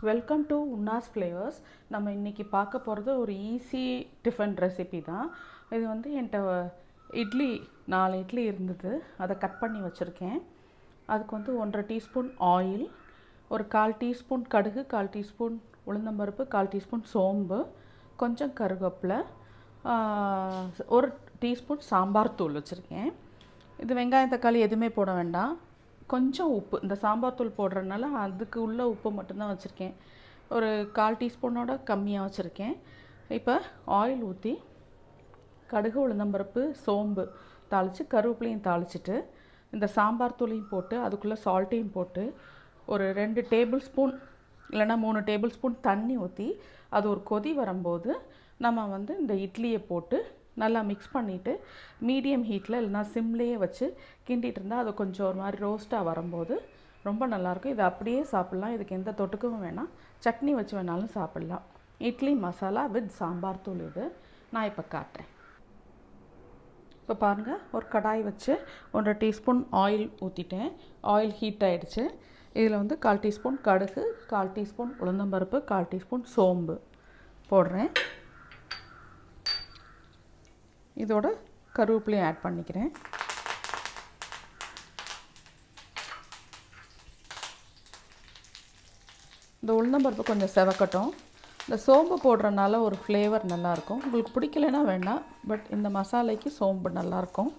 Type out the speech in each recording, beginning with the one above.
Welcome to உன்னாஸ் flavours. நம்ம இன்றைக்கி பார்க்க போகிறது ஒரு ஈஸி டிஃபன் ரெசிபி தான். இது வந்து என்கிட்ட இட்லி 4 இட்லி இருந்தது, அதை கட் பண்ணி வச்சுருக்கேன். அதுக்கு வந்து 1.5 டீஸ்பூன் ஆயில், ஒரு 1/4 டீஸ்பூன் கடுகு, 1/4 டீஸ்பூன் உளுந்தம்பருப்பு, 1/4 டீஸ்பூன் சோம்பு, கொஞ்சம் கருவேப்பிலை, 1 டீஸ்பூன் சாம்பார் தூள் வச்சுருக்கேன். இது வெங்காயம் தக்காளி எதுவுமே போட வேண்டாம். கொஞ்சம் உப்பு, இந்த சாம்பார் தூள் போடுறதுனால அதுக்கு உள்ள உப்பு மட்டும்தான் வச்சுருக்கேன். ஒரு 1/4 டீஸ்பூனோட கம்மியாக வச்சுருக்கேன். இப்போ ஆயில் ஊற்றி கடுகு உளுந்தம்பருப்பு சோம்பு தாளித்து கருவேப்பிலையும் தாளிச்சிட்டு இந்த சாம்பார் தூளையும் போட்டு அதுக்குள்ளே சால்ட்டையும் போட்டு ஒரு 2 டேபிள் ஸ்பூன் இல்லைன்னா 3 டேபிள் ஸ்பூன் தண்ணி ஊற்றி அது ஒரு கொதி வரும்போது நம்ம வந்து இந்த இட்லியை போட்டு நல்லா மிக்ஸ் பண்ணிவிட்டு மீடியம் ஹீட்டில் இல்லைனா சிம்லேயே வச்சு கிண்டிகிட்டு இருந்தால் அது கொஞ்சம் ஒரு மாதிரி ரோஸ்ட்டாக வரும்போது ரொம்ப நல்லாயிருக்கும். இதை அப்படியே சாப்பிட்லாம், இதுக்கு எந்த தொட்டுக்கவும் வேணாம், சட்னி வச்சு வேணாலும் சாப்பிட்லாம். இட்லி மசாலா வித் சாம்பார் தூள் இது நான் இப்போ காட்டுறேன். இப்போ பாருங்கள், ஒரு கடாய் வச்சு 1.5 டீஸ்பூன் ஆயில் ஊற்றிட்டேன். ஆயில் ஹீட் ஆகிடுச்சு. இதில் வந்து 1/4 டீஸ்பூன் கடுகு, 1/4 டீஸ்பூன் உளுந்தம்பருப்பு, 1/4 டீஸ்பூன் சோம்பு போடுறேன். இதோட கருவேப்பிலையும் ஆட் பண்ணிக்கிறேன். இந்த உளுந்தம்பருப்பு கொஞ்சம் செவக்கட்டும். இந்த சோம்பு போடுறதுனால ஒரு ஃப்ளேவர் நல்லாயிருக்கும். உங்களுக்கு பிடிக்கலைன்னா வேண்டாம், பட் இந்த மசாலைக்கு சோம்பு நல்லாயிருக்கும்.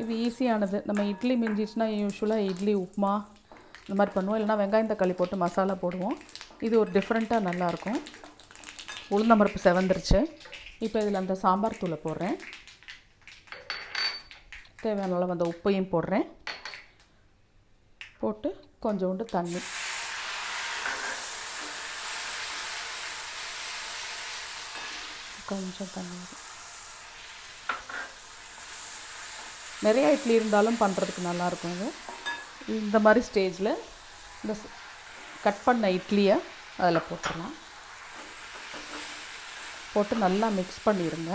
இது ஈஸியானது. நம்ம இட்லி மிஞ்சிச்சுன்னா யூஸ்வலாக இட்லி உப்புமா இந்த மாதிரி பண்ணுவோம், இல்லைனா வெங்காயம் தக்காளி போட்டு மசாலா போடுவோம். இது ஒரு டிஃப்ரெண்ட்டாக நல்லாயிருக்கும். உளுந்தம்பருப்பு செவந்துருச்சு. இப்போ இதில் அந்த சாம்பார் தூளை போடுறேன். தேவையான அளவு அந்த உப்பையும் போடுறேன். போட்டு கொஞ்சோண்டு தண்ணி, கொஞ்சம் தண்ணி. நிறையா இட்லி இருந்தாலும் பண்ணுறதுக்கு நல்லாயிருக்கும். இது இந்த மாதிரி ஸ்டேஜில் இந்த கட் பண்ண இட்லியை அதில் போட்டுடலாம். போட்டு நல்லா மிக்ஸ் பண்ணிடுங்க.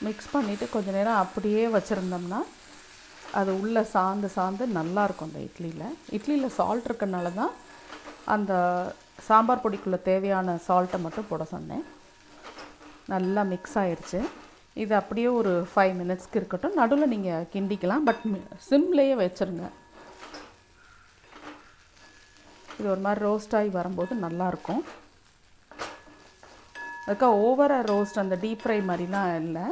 மிக்ஸ் பண்ணிவிட்டு கொஞ்சம் நேரம் அப்படியே வச்சுருந்தோம்னா அது உள்ளே சாந்து நல்லாயிருக்கும். அந்த இட்லியில் சால்ட் இருக்கனால தான் அந்த சாம்பார் பொடிக்குள்ளே தேவையான சால்ட்டை மட்டும் போட சொன்னேன். நல்லா மிக்ஸ் ஆயிடுச்சு. இது அப்படியே ஒரு 5 மினிட்ஸ்க்கு இருக்கட்டும். நடுவில் நீங்கள் கிண்டிக்கலாம், பட் சிம்லேயே வச்சுருங்க. இது ஒரு மாதிரி ரோஸ்ட் ஆகி வரும்போது நல்லாயிருக்கும். அதுக்காக ஓவராக ரோஸ்ட் அந்த டீப் ஃப்ரை மாதிரிலாம் இல்லை,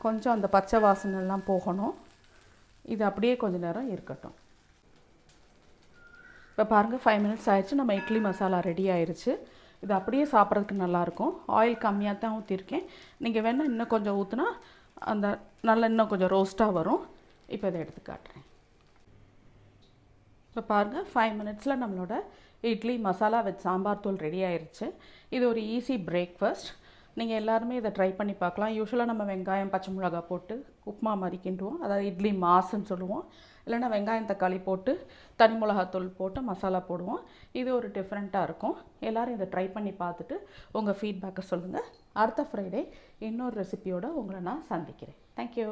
கொஞ்சம் அந்த பச்சை வாசனைலாம் போகணும். இது அப்படியே கொஞ்சம் நேரம் இருக்கட்டும். இப்போ பாருங்கள், 5 மினிட்ஸ் ஆயிடுச்சு. நம்ம இட்லி மசாலா ரெடி ஆயிடுச்சு. இது அப்படியே சாப்பிட்றதுக்கு நல்லாயிருக்கும். ஆயில் கம்மியாக தான் ஊற்றிருக்கேன். நீங்கள் வேணால் இன்னும் கொஞ்சம் ஊற்றினா அந்த நல்லா இன்னும் கொஞ்சம் ரோஸ்ட்டாக வரும். இப்போ இதை எடுத்து காட்டுறேன். இப்போ பாருங்கள், 5 மினிட்ஸில் நம்மளோட இட்லி மசாலா வித் சாம்பார் தூள் ரெடி ஆயிடுச்சு. இது ஒரு ஈஸி பிரேக்ஃபாஸ்ட். நீங்கள் எல்லாருமே இதை ட்ரை பண்ணி பார்க்கலாம். யூஸ்வலாக நம்ம வெங்காயம் பச்சை மிளகா போட்டு உப்புமா மாதிரி கிண்டுவோம், அதாவது இட்லி மாசுன்னு சொல்லுவோம். இல்லைன்னா வெங்காயம் தக்காளி போட்டு தனி மிளகாத்தூள் போட்டு மசாலா போடுவோம். இது ஒரு டிஃப்ரெண்ட்டாக இருக்கும். எல்லோரும் இதை ட்ரை பண்ணி பார்த்துட்டு உங்கள் ஃபீட்பேக்கை சொல்லுங்கள். அடுத்த ஃப்ரைடே இன்னொரு ரெசிபியோடு உங்களை நான் சந்திக்கிறேன். தேங்க்யூ.